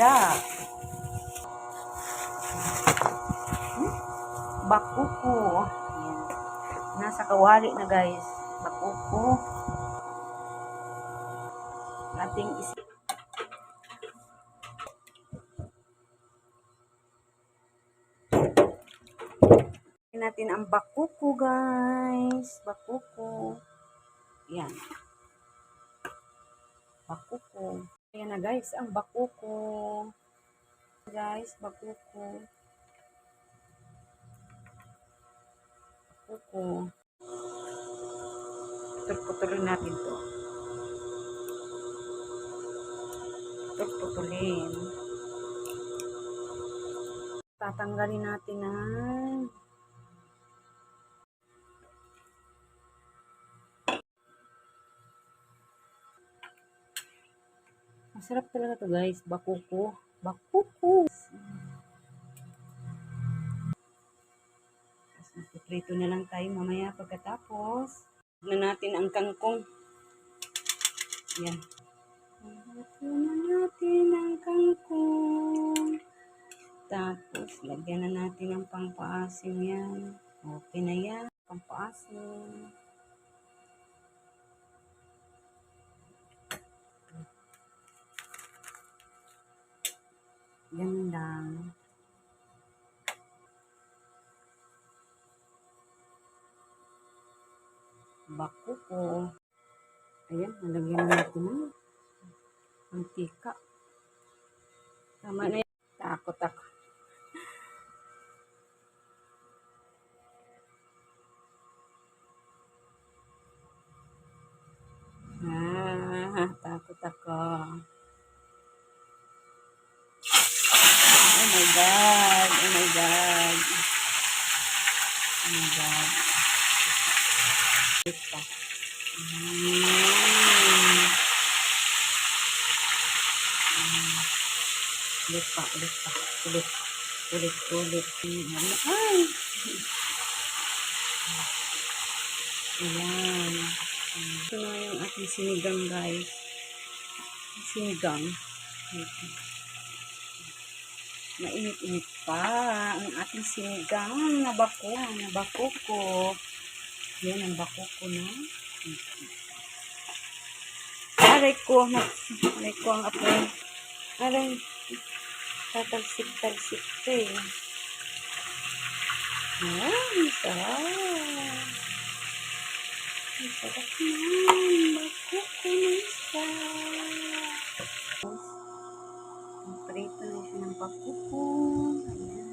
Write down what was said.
siya. Bakuko. Ayan. Nasa kawali na guys. Bakuko. Ating isip. Natin ang bakuko guys. Bakuko. Ayan. Bakuko. Ayan na guys, ang bakuko. Guys, bakuko. Bakuko. Putulin natin to. Putulin. Tatanggalin natin na. Masarap talaga to guys, bakuko. Bakuko. Prito na lang tayo mamaya pagkatapos. Na natin ang kangkong. Yan. Ito na natin ang kangkong. Tapos, lagyan na natin ang pampaasim yan. Okay na yan. Pampaasim. Yan lang. Bakuko. Ayan, nalagyan na natin ng mantika. Tama na yan. Takot ako. Takot ako. Oh my God. Oh my God. Oh my God. Ito. Ulit pa. Ulit. Ay! Ayan. Ito na yung ating sinigang guys. Sinigang. Mainit-init pa ang ating sinigang na bakuko. Yan ang bakuko na. Aray ko ang apoy. Aray, tatalsik-talsik ko eh. Ayan, sarap. Ang sarap naman. Bakuko na isa. Prito na siya ng bakuko. Ayan.